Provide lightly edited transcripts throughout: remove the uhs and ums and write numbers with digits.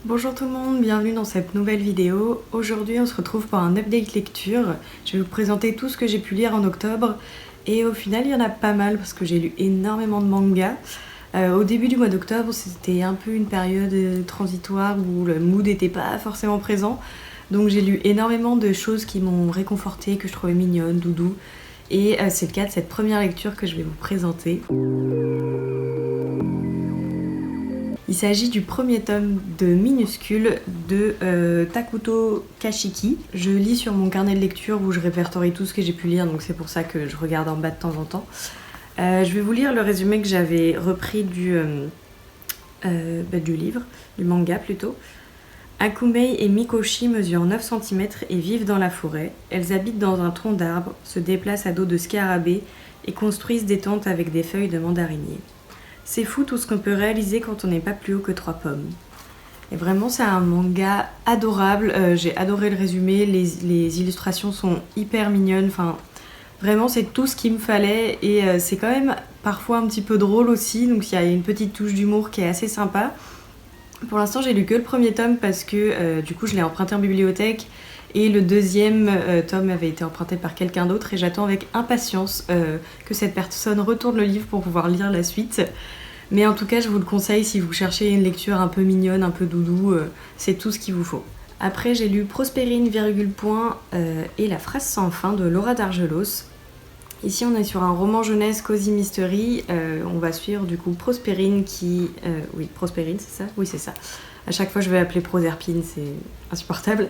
Bonjour tout le monde, bienvenue dans cette nouvelle vidéo. Aujourd'hui on se retrouve pour un update lecture. Je vais vous présenter tout ce que j'ai pu lire en octobre et au final il y en a pas mal parce que j'ai lu énormément de mangas. Au début du mois d'octobre c'était un peu une période transitoire où le mood n'était pas forcément présent. Donc j'ai lu énormément de choses qui m'ont réconfortée, que je trouvais mignonnes, doudou. Et c'est le cas de cette première lecture que je vais vous présenter. Il s'agit du premier tome de Minuscule de Takuto Kashiki. Je lis sur mon carnet de lecture où je répertorie tout ce que j'ai pu lire, donc c'est pour ça que je regarde en bas de temps en temps. Je vais vous lire le résumé que j'avais repris du livre, du manga plutôt. Akumei et Mikoshi mesurent 9 cm et vivent dans la forêt. Elles habitent dans un tronc d'arbre, se déplacent à dos de scarabées et construisent des tentes avec des feuilles de mandarinier. C'est fou tout ce qu'on peut réaliser quand on n'est pas plus haut que 3 pommes. Et vraiment c'est un manga adorable, j'ai adoré le résumé, les illustrations sont hyper mignonnes, enfin vraiment c'est tout ce qu'il me fallait et c'est quand même parfois un petit peu drôle aussi, donc il y a une petite touche d'humour qui est assez sympa. Pour l'instant j'ai lu que le premier tome parce que du coup je l'ai emprunté en bibliothèque et le deuxième tome avait été emprunté par quelqu'un d'autre et j'attends avec impatience que cette personne retourne le livre pour pouvoir lire la suite. Mais en tout cas, je vous le conseille si vous cherchez une lecture un peu mignonne, un peu doudou, c'est tout ce qu'il vous faut. Après, j'ai lu Prospérine, et La phrase sans fin de Laura Dargelos. Ici, on est sur un roman jeunesse Cozy Mystery. On va suivre du coup Prospérine qui... oui, Prospérine, c'est ça? Oui, c'est ça. À chaque fois, je vais l'appeler Proserpine, c'est insupportable.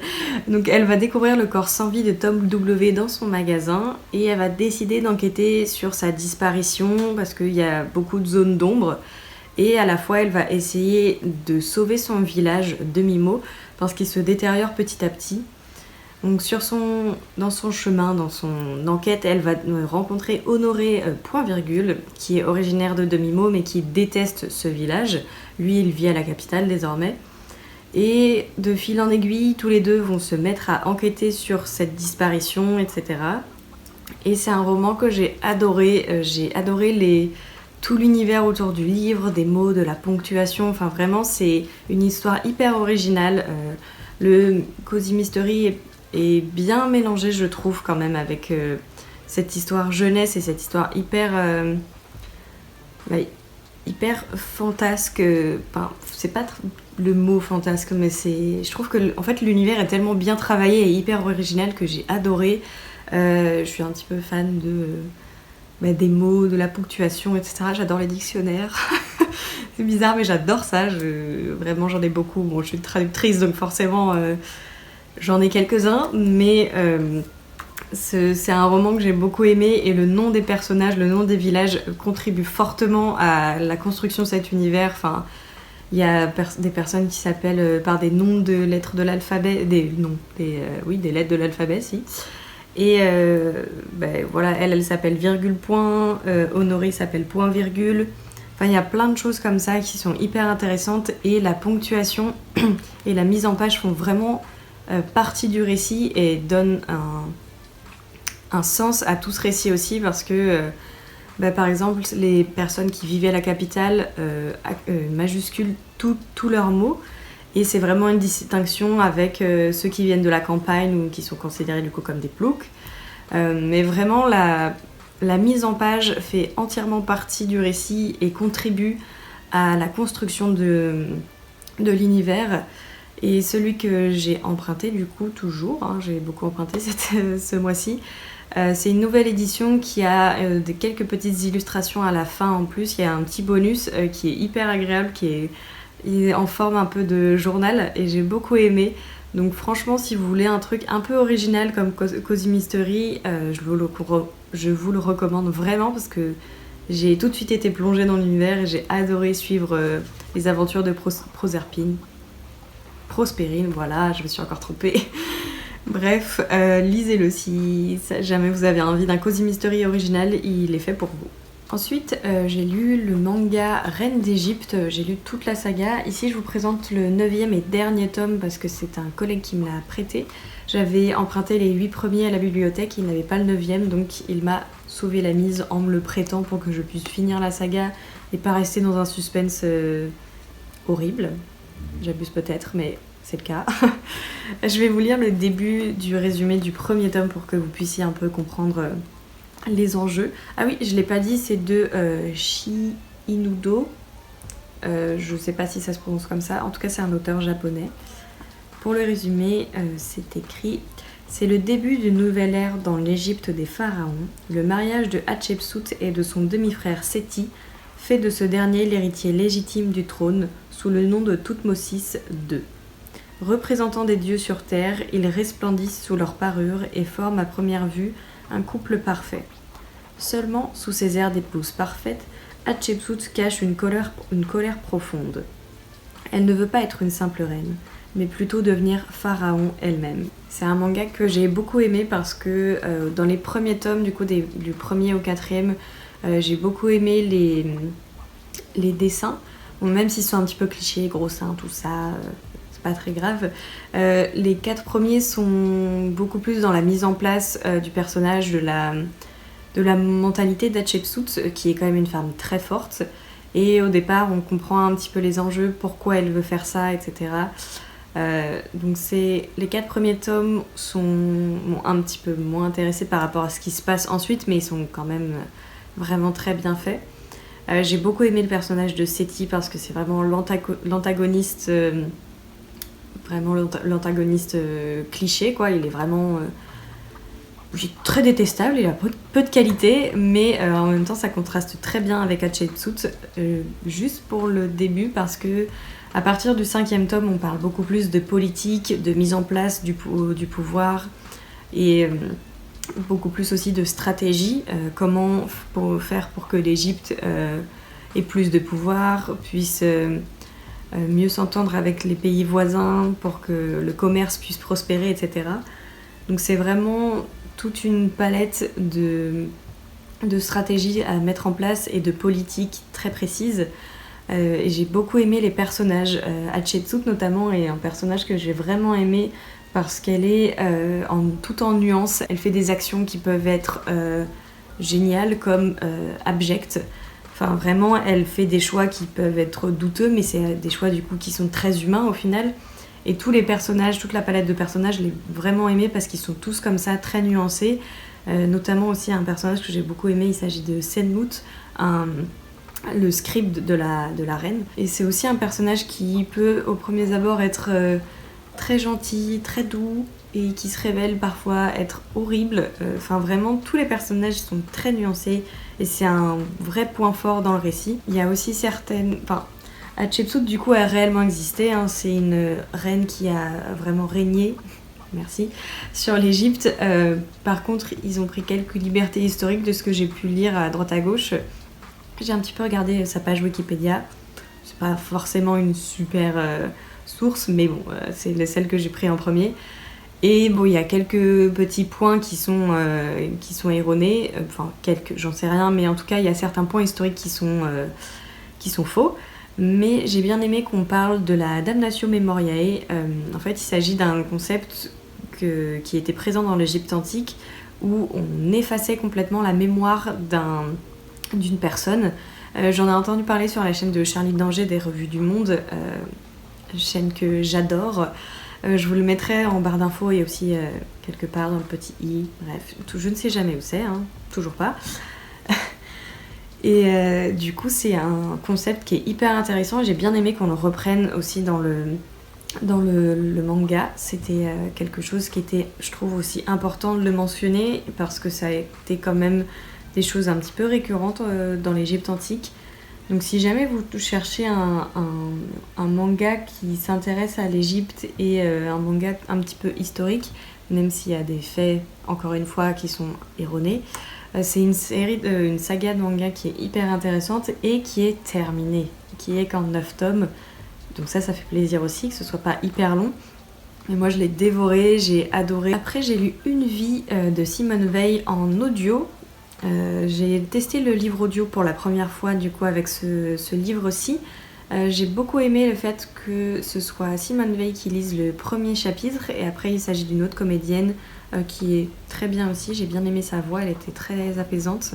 Donc, elle va découvrir le corps sans vie de Tom W dans son magasin et elle va décider d'enquêter sur sa disparition parce qu'il y a beaucoup de zones d'ombre. Et à la fois, elle va essayer de sauver son village de Mimo parce qu'il se détériore petit à petit. Donc, dans son chemin, dans son enquête, elle va rencontrer Honoré Point Virgule, qui est originaire de Demi-Mot mais qui déteste ce village. Lui, il vit à la capitale désormais. Et de fil en aiguille, tous les deux vont se mettre à enquêter sur cette disparition, etc. Et c'est un roman que j'ai adoré. J'ai adoré tout l'univers autour du livre, des mots, de la ponctuation. Enfin, vraiment, c'est une histoire hyper originale. Le Cozy Mystery est bien mélangé, je trouve, quand même, avec cette histoire jeunesse et cette histoire hyper fantasque. Enfin, c'est pas le mot fantasque, mais je trouve que en fait, l'univers est tellement bien travaillé et hyper original que j'ai adoré. Je suis un petit peu fan des mots, de la ponctuation, etc. J'adore les dictionnaires. C'est bizarre, mais j'adore ça. Vraiment, j'en ai beaucoup. Bon, je suis traductrice, donc forcément... j'en ai quelques-uns, mais c'est un roman que j'ai beaucoup aimé et le nom des personnages, le nom des villages contribue fortement à la construction de cet univers. Enfin, il y a des personnes qui s'appellent par des noms de lettres de l'alphabet, des lettres de l'alphabet, si. Et voilà, elle s'appelle virgule point, Honoré s'appelle point virgule. Enfin, il y a plein de choses comme ça qui sont hyper intéressantes et la ponctuation et la mise en page font vraiment partie du récit et donne un sens à tout ce récit aussi parce que par exemple les personnes qui vivaient à la capitale majusculent tous leurs mots et c'est vraiment une distinction avec ceux qui viennent de la campagne ou qui sont considérés du coup comme des ploucs. Mais vraiment la mise en page fait entièrement partie du récit et contribue à la construction de l'univers. Et celui que j'ai emprunté du coup toujours, j'ai beaucoup emprunté ce mois-ci, c'est une nouvelle édition qui a quelques petites illustrations à la fin en plus. Il y a un petit bonus qui est hyper agréable, il est en forme un peu de journal et j'ai beaucoup aimé. Donc franchement, si vous voulez un truc un peu original comme Cozy Mystery, je vous le recommande vraiment parce que j'ai tout de suite été plongée dans l'univers et j'ai adoré suivre les aventures de Prospérine, voilà, je me suis encore trompée. Bref, lisez-le si jamais vous avez envie d'un Cozy Mystery original, il est fait pour vous. Ensuite, j'ai lu le manga Reine d'Égypte, j'ai lu toute la saga. Ici, je vous présente le 9e et dernier tome parce que c'est un collègue qui me l'a prêté. J'avais emprunté les 8 premiers à la bibliothèque, il n'avait pas le 9e, donc il m'a sauvé la mise en me le prêtant pour que je puisse finir la saga et pas rester dans un suspense horrible. J'abuse peut-être, mais c'est le cas. Je vais vous lire le début du résumé du premier tome pour que vous puissiez un peu comprendre les enjeux. Ah oui, je l'ai pas dit, c'est de Shi Inudo. Je sais pas si ça se prononce comme ça. En tout cas, c'est un auteur japonais. Pour le résumé, c'est écrit: c'est le début d'une nouvelle ère dans l'Égypte des pharaons. Le mariage de Hatshepsut et de son demi-frère Séti fait de ce dernier l'héritier légitime du trône sous le nom de Thoutmôsis II. Représentant des dieux sur terre, ils resplendissent sous leur parure et forment à première vue un couple parfait. Seulement, sous ces airs d'épouse parfaite, Hatshepsut cache une colère profonde. Elle ne veut pas être une simple reine, mais plutôt devenir pharaon elle-même. C'est un manga que j'ai beaucoup aimé parce que dans les premiers tomes, du premier au quatrième, j'ai beaucoup aimé les dessins. Bon, même s'ils sont un petit peu clichés, gros seins, tout ça, c'est pas très grave. Les 4 premiers sont beaucoup plus dans la mise en place du personnage, de la mentalité d'Hatshepsut, qui est quand même une femme très forte. Et au départ, on comprend un petit peu les enjeux, pourquoi elle veut faire ça, etc. Donc les 4 premiers tomes m'ont un petit peu moins intéressée par rapport à ce qui se passe ensuite, mais ils sont quand même vraiment très bien faits. J'ai beaucoup aimé le personnage de Séti parce que c'est vraiment l'antagoniste, cliché, quoi. Il est vraiment très détestable, il a peu de qualité, mais en même temps ça contraste très bien avec Hatshepsut, juste pour le début, parce que à partir du 5e tome, on parle beaucoup plus de politique, de mise en place du pouvoir, et beaucoup plus aussi de stratégie, comment faire pour que l'Égypte ait plus de pouvoir, puisse mieux s'entendre avec les pays voisins, pour que le commerce puisse prospérer, etc. Donc c'est vraiment toute une palette de stratégies à mettre en place et de politiques très précises. Et j'ai beaucoup aimé les personnages. Hatshepsut notamment est un personnage que j'ai vraiment aimé parce qu'elle est tout en nuances. Elle fait des actions qui peuvent être géniales comme abjectes. Enfin vraiment, elle fait des choix qui peuvent être douteux, mais c'est des choix du coup qui sont très humains au final. Et tous les personnages, toute la palette de personnages, je l'ai vraiment aimé parce qu'ils sont tous comme ça, très nuancés. Notamment aussi un personnage que j'ai beaucoup aimé, il s'agit de Senmout, le scribe de la reine. Et c'est aussi un personnage qui peut au premier abord être très gentil, très doux, et qui se révèle parfois être horrible. Enfin vraiment, tous les personnages sont très nuancés et c'est un vrai point fort dans le récit. Il y a aussi Hatshepsut du coup a réellement existé, hein. C'est une reine qui a vraiment régné, merci, sur l'Égypte. Par contre, ils ont pris quelques libertés historiques de ce que j'ai pu lire à droite à gauche. J'ai un petit peu regardé sa page Wikipédia. C'est pas forcément une super source, mais bon, c'est celle que j'ai pris en premier. Et bon, il y a quelques petits points qui sont erronés. Enfin, j'en sais rien, mais en tout cas, il y a certains points historiques qui sont faux. Mais j'ai bien aimé qu'on parle de la damnatio memoriae. En fait, il s'agit d'un concept qui était présent dans l'Égypte antique, où on effaçait complètement la mémoire d'une personne. J'en ai entendu parler sur la chaîne de Charlie Danger des Revues du Monde, chaîne que j'adore. Je vous le mettrai en barre d'infos et aussi quelque part dans le petit i. Bref, je ne sais jamais où c'est, hein, toujours pas. Et du coup, c'est un concept qui est hyper intéressant. J'ai bien aimé qu'on le reprenne aussi dans le manga. C'était quelque chose qui était, je trouve, aussi important de le mentionner parce que ça a été quand même des choses un petit peu récurrentes dans l'Égypte antique. Donc si jamais vous cherchez un manga qui s'intéresse à l'Égypte et un manga un petit peu historique, même s'il y a des faits, encore une fois, qui sont erronés, c'est une saga de manga qui est hyper intéressante et qui est terminée, qui est qu'en 9 tomes. Donc ça fait plaisir aussi, que ce soit pas hyper long. Mais moi je l'ai dévoré, j'ai adoré. Après j'ai lu Une vie de Simone Veil en audio. J'ai testé le livre audio pour la première fois du coup avec ce livre-ci. J'ai beaucoup aimé le fait que ce soit Simone Veil qui lise le premier chapitre et après il s'agit d'une autre comédienne qui est très bien aussi. J'ai bien aimé sa voix, elle était très apaisante.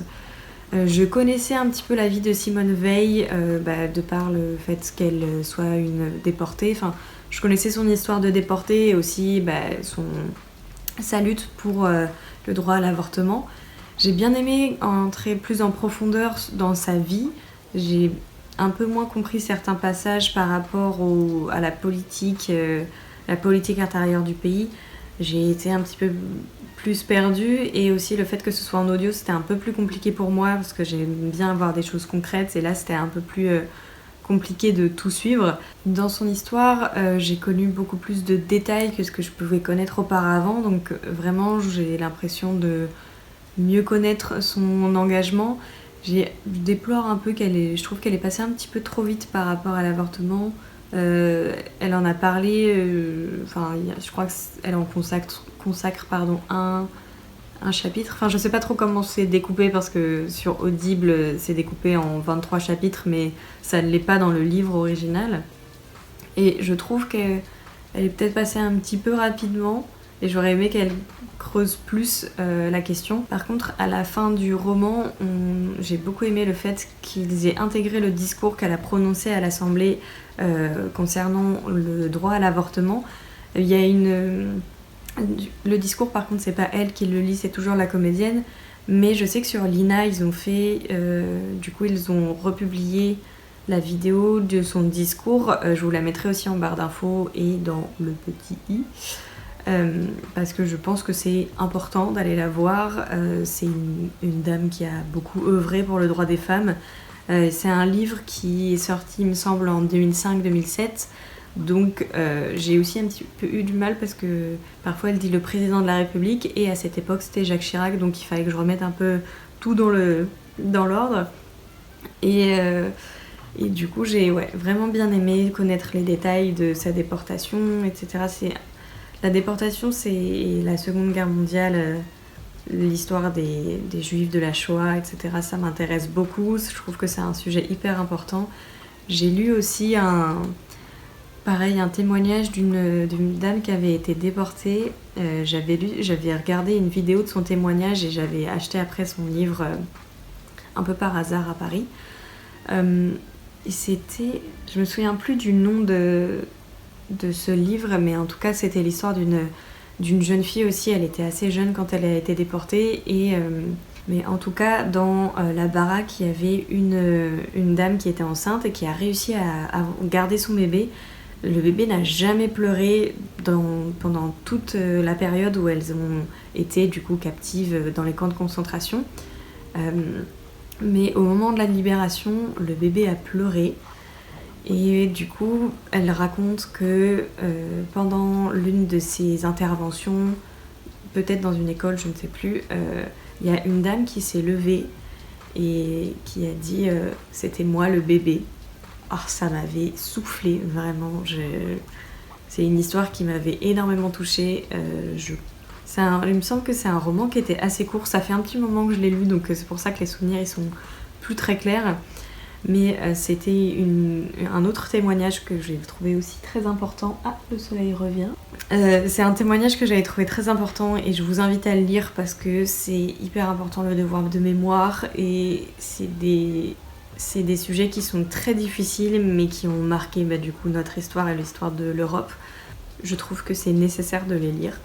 Je connaissais un petit peu la vie de Simone Veil, de par le fait qu'elle soit une déportée. Enfin, je connaissais son histoire de déportée et aussi sa lutte pour le droit à l'avortement. J'ai bien aimé entrer plus en profondeur dans sa vie. J'ai un peu moins compris certains passages par rapport à la politique intérieure du pays. J'ai été un petit peu plus perdue et aussi le fait que ce soit en audio, c'était un peu plus compliqué pour moi parce que j'aime bien avoir des choses concrètes et là c'était un peu plus compliqué de tout suivre. Dans son histoire, j'ai connu beaucoup plus de détails que ce que je pouvais connaître auparavant, donc vraiment j'ai l'impression de mieux connaître son engagement. Je déplore un peu je trouve qu'elle est passée un petit peu trop vite par rapport à l'avortement. Elle en a parlé, je crois qu'elle en consacre un chapitre. Enfin, je sais pas trop comment c'est découpé parce que sur Audible, c'est découpé en 23 chapitres, mais ça ne l'est pas dans le livre original. Et je trouve qu'elle est peut-être passée un petit peu rapidement et j'aurais aimé qu'elle creuse plus la question. Par contre, à la fin du roman, j'ai beaucoup aimé le fait qu'ils aient intégré le discours qu'elle a prononcé à l'Assemblée concernant le droit à l'avortement. Il y a le discours, par contre, c'est pas elle qui le lit, c'est toujours la comédienne. Mais je sais que sur Lina, ils ont fait... ils ont republié la vidéo de son discours. Je vous la mettrai aussi en barre d'infos et dans le petit i. Parce que je pense que c'est important d'aller la voir. C'est une dame qui a beaucoup œuvré pour le droit des femmes. C'est un livre qui est sorti, il me semble, en 2005-2007. Donc j'ai aussi un petit peu eu du mal parce que parfois elle dit le président de la République et à cette époque c'était Jacques Chirac, donc il fallait que je remette un peu tout dans l'ordre. Et du coup j'ai vraiment bien aimé connaître les détails de sa déportation, etc. La déportation, c'est la Seconde Guerre mondiale, l'histoire des Juifs de la Shoah, etc. Ça m'intéresse beaucoup, je trouve que c'est un sujet hyper important. J'ai lu aussi un témoignage d'une dame qui avait été déportée. J'avais regardé une vidéo de son témoignage et j'avais acheté après son livre un peu par hasard à Paris. Et je me souviens plus du nom de ce livre, mais en tout cas c'était l'histoire d'une jeune fille aussi. Elle était assez jeune quand elle a été déportée mais en tout cas dans la baraque il y avait une dame qui était enceinte et qui a réussi à garder son bébé. Le bébé n'a jamais pleuré pendant toute la période où elles ont été du coup captives dans les camps de concentration. Mais au moment de la libération, le bébé a pleuré. Et du coup, elle raconte que pendant l'une de ses interventions, peut-être dans une école, je ne sais plus, il y a une dame qui s'est levée et qui a dit c'était moi le bébé. Oh, ça m'avait soufflé, vraiment. C'est une histoire qui m'avait énormément touchée. Il me semble que c'est un roman qui était assez court. Ça fait un petit moment que je l'ai lu, donc c'est pour ça que les souvenirs ils sont plus très clairs. Mais c'était un autre témoignage que j'ai trouvé aussi très important. Ah, le soleil revient. C'est un témoignage que j'avais trouvé très important et je vous invite à le lire parce que c'est hyper important, le devoir de mémoire, et c'est des sujets qui sont très difficiles mais qui ont marqué du coup notre histoire et l'histoire de l'Europe. Je trouve que c'est nécessaire de les lire.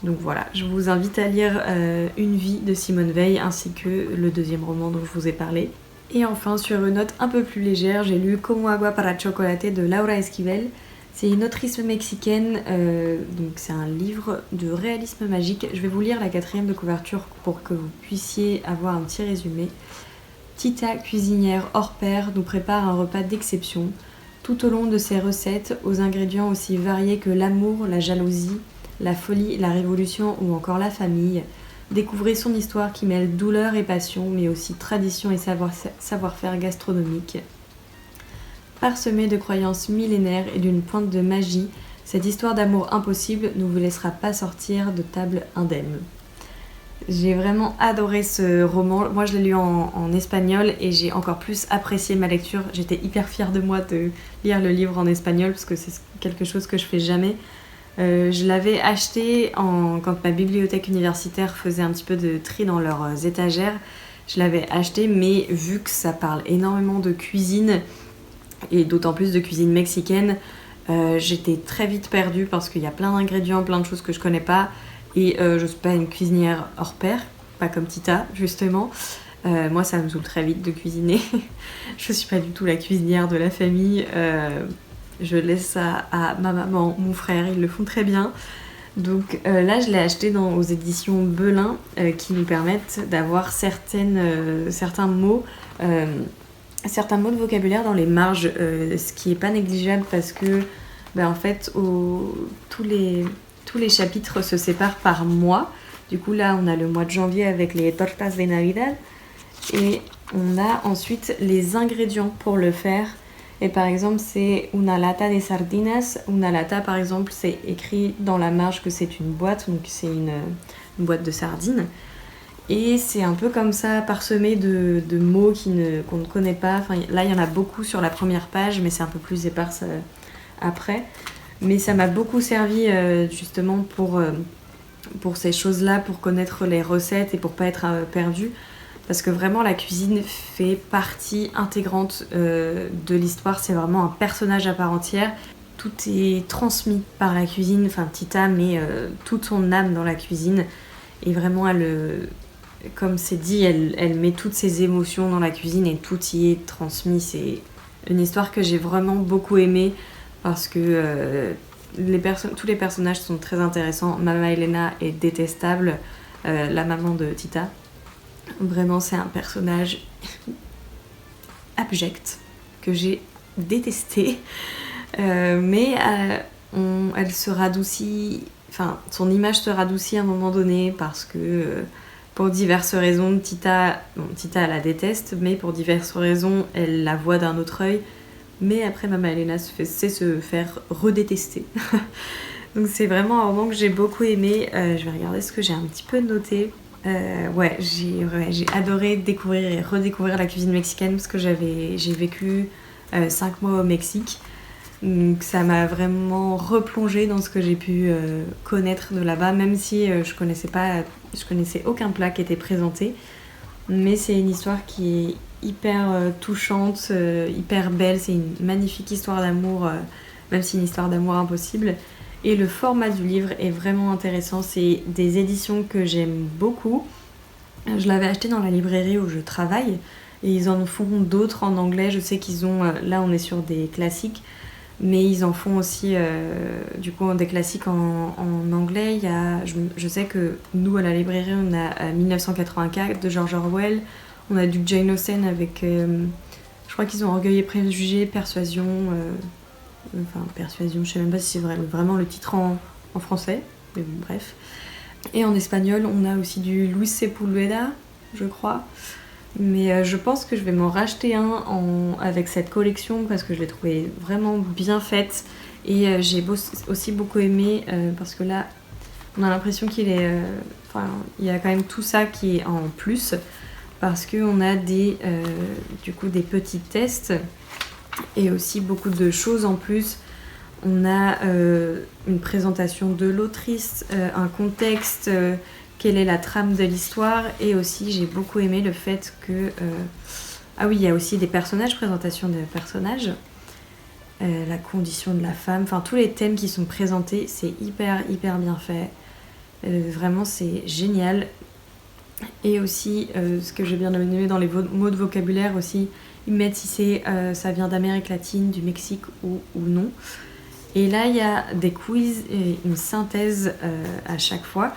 Donc voilà, je vous invite à lire Une vie de Simone Veil ainsi que le deuxième roman dont je vous ai parlé. Et enfin, sur une note un peu plus légère, j'ai lu Como agua para chocolate de Laura Esquivel. C'est une autrice mexicaine, donc c'est un livre de réalisme magique. Je vais vous lire la 4e de couverture pour que vous puissiez avoir un petit résumé. Tita, cuisinière hors pair, nous prépare un repas d'exception. Tout au long de ses recettes, aux ingrédients aussi variés que l'amour, la jalousie, la folie, la révolution ou encore la famille, découvrez son histoire qui mêle douleur et passion, mais aussi tradition et savoir-faire gastronomique. Parsemée de croyances millénaires et d'une pointe de magie, cette histoire d'amour impossible ne vous laissera pas sortir de table indemne. J'ai vraiment adoré ce roman. Moi, je l'ai lu en espagnol et j'ai encore plus apprécié ma lecture. J'étais hyper fière de moi de lire le livre en espagnol parce que c'est quelque chose que je fais jamais. Je l'avais acheté quand ma bibliothèque universitaire faisait un petit peu de tri dans leurs étagères. je l'avais acheté, mais vu que ça parle énormément de cuisine, et d'autant plus de cuisine mexicaine, j'étais très vite perdue parce qu'il y a plein d'ingrédients, plein de choses que je connais pas, et je suis pas une cuisinière hors pair, pas comme Tita justement. Moi ça me saoule très vite de cuisiner. Je suis pas du tout la cuisinière de la famille. Je laisse ça à ma maman, mon frère, ils le font très bien. Donc là je l'ai acheté aux éditions Belin qui nous permettent d'avoir certains mots de vocabulaire dans les marges, ce qui est pas négligeable parce que en fait tous les chapitres se séparent par mois. Du coup là on a le mois de janvier avec les tortas de Navidad et on a ensuite les ingrédients pour le faire. Et par exemple, c'est una lata de sardinas. Una lata, par exemple, c'est écrit dans la marge que c'est une boîte, donc c'est une boîte de sardines. Et c'est un peu comme ça, parsemé de mots qu'on ne connaît pas. Enfin, là, il y en a beaucoup sur la première page, mais c'est un peu plus éparse après. Mais ça m'a beaucoup servi justement pour ces choses-là, pour connaître les recettes et pour pas être perdue. Parce que vraiment la cuisine fait partie intégrante de l'histoire, c'est vraiment un personnage à part entière. Tout est transmis par la cuisine, enfin Tita met toute son âme dans la cuisine et vraiment comme c'est dit, elle met toutes ses émotions dans la cuisine et tout y est transmis. C'est une histoire que j'ai vraiment beaucoup aimée parce que tous les personnages sont très intéressants. Mama Elena est détestable, la maman de Tita. Vraiment, c'est un personnage abject que j'ai détesté. Mais elle se radoucit, enfin, son image se radoucit à un moment donné parce que pour diverses raisons, Tita la déteste, mais pour diverses raisons, elle la voit d'un autre œil. Mais après, Mama Elena sait se faire redétester. Donc c'est vraiment un roman que j'ai beaucoup aimé. Je vais regarder ce que j'ai un petit peu noté. J'ai adoré découvrir et redécouvrir la cuisine mexicaine parce que j'ai vécu 5 mois au Mexique. Donc ça m'a vraiment replongée dans ce que j'ai pu connaître de là-bas, même si je connaissais aucun plat qui était présenté. Mais c'est une histoire qui est hyper touchante, hyper belle. C'est une magnifique histoire d'amour, même si c'est une histoire d'amour impossible. Et le format du livre est vraiment intéressant. C'est des éditions que j'aime beaucoup. Je l'avais acheté dans la librairie où je travaille. Et ils en font d'autres en anglais. Je sais qu'ils ont... Là, on est sur des classiques. Mais ils en font aussi du coup des classiques en anglais. Je sais que nous, à la librairie, on a 1984 de George Orwell. On a du Jane Austen avec... je crois qu'ils ont Orgueil et Préjugés, Persuasion... Persuasion, je sais même pas si c'est vraiment le titre en français, mais bon, bref. Et en espagnol, on a aussi du Luis Sepulveda, je crois. Mais je pense que je vais m'en racheter un avec cette collection parce que je l'ai trouvé vraiment bien faite. Et j'ai aussi beaucoup aimé parce que là, on a l'impression il y a quand même tout ça qui est en plus parce qu'on a du coup des petits tests. Et aussi beaucoup de choses en plus. On a une présentation de l'autrice, un contexte, quelle est la trame de l'histoire. Et aussi, j'ai beaucoup aimé le fait que... Ah oui, il y a aussi des personnages, présentation de personnages. La condition de la femme, enfin tous les thèmes qui sont présentés, c'est hyper bien fait. Vraiment, c'est génial. Et aussi, ce que j'ai bien aimé dans les mots de vocabulaire aussi, ils mettent si ça vient d'Amérique latine, du Mexique ou non. Et là, il y a des quiz et une synthèse à chaque fois.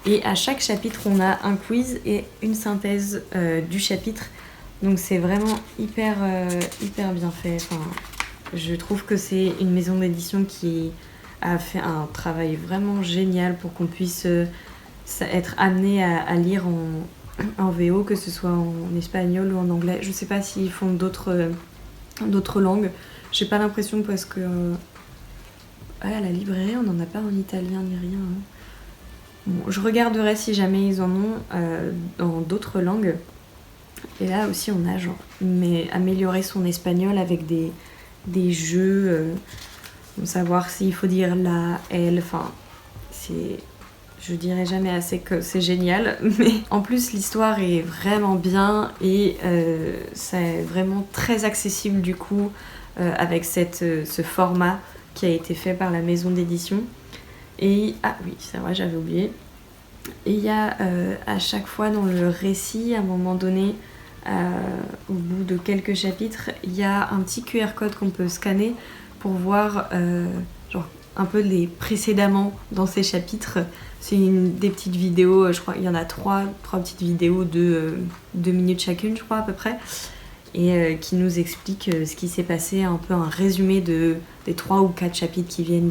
Et à chaque chapitre, on a un quiz et une synthèse du chapitre. Donc c'est vraiment hyper bien fait. Enfin, je trouve que c'est une maison d'édition qui a fait un travail vraiment génial pour qu'on puisse être amené à lire en VO, que ce soit en espagnol ou en anglais. Je sais pas s'ils font d'autres langues. J'ai pas l'impression parce que à la librairie on n'en a pas en italien ni rien. Bon, je regarderai si jamais ils en ont dans d'autres langues. Et là aussi on a améliorer son espagnol avec des jeux, savoir s'il faut dire la, elle, enfin je dirais jamais assez que c'est génial, mais en plus l'histoire est vraiment bien et c'est vraiment très accessible du coup avec ce format qui a été fait par la maison d'édition. Et ah oui, c'est vrai, j'avais oublié. Et il y a à chaque fois dans le récit, à un moment donné, au bout de quelques chapitres, il y a un petit QR code qu'on peut scanner pour voir genre un peu les précédemment dans ces chapitres. C'est des petites vidéos, je crois il y en a trois petites vidéos de 2 minutes chacune, je crois à peu près, et qui nous expliquent ce qui s'est passé, un peu un résumé des 3 ou 4 chapitres qui viennent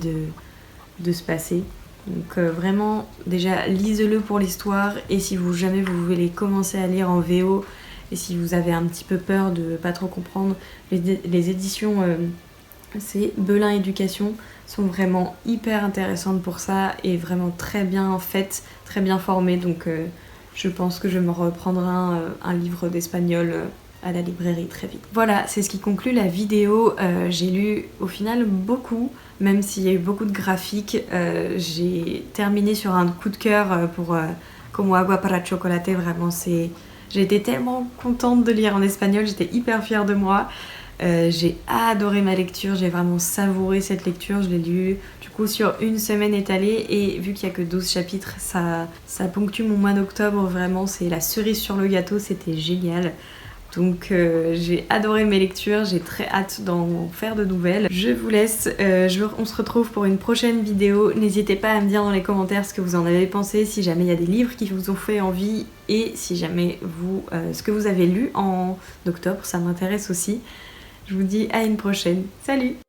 de se passer. Donc vraiment, déjà lisez-le pour l'histoire, et si jamais vous voulez commencer à lire en VO, et si vous avez un petit peu peur de pas trop comprendre, les éditions c'est Belin Éducation sont vraiment hyper intéressantes pour ça, et vraiment très bien faites, très bien formées, donc je pense que je me reprendrai un livre d'espagnol à la librairie très vite. Voilà, c'est ce qui conclut la vidéo. J'ai lu au final beaucoup, même s'il y a eu beaucoup de graphiques. J'ai terminé sur un coup de cœur pour Como agua para chocolate. Vraiment, j'ai été tellement contente de lire en espagnol, j'étais hyper fière de moi. J'ai adoré ma lecture, j'ai vraiment savouré cette lecture. Je l'ai lu du coup sur une semaine étalée, et vu qu'il n'y a que 12 chapitres, ça ponctue mon mois d'octobre. Vraiment, c'est la cerise sur le gâteau, c'était génial. Donc j'ai adoré mes lectures, j'ai très hâte d'en faire de nouvelles. Je vous laisse, on se retrouve pour une prochaine vidéo. N'hésitez pas à me dire dans les commentaires ce que vous en avez pensé, si jamais il y a des livres qui vous ont fait envie, et si jamais ce que vous avez lu en octobre, ça m'intéresse aussi. Je vous dis à une prochaine. Salut!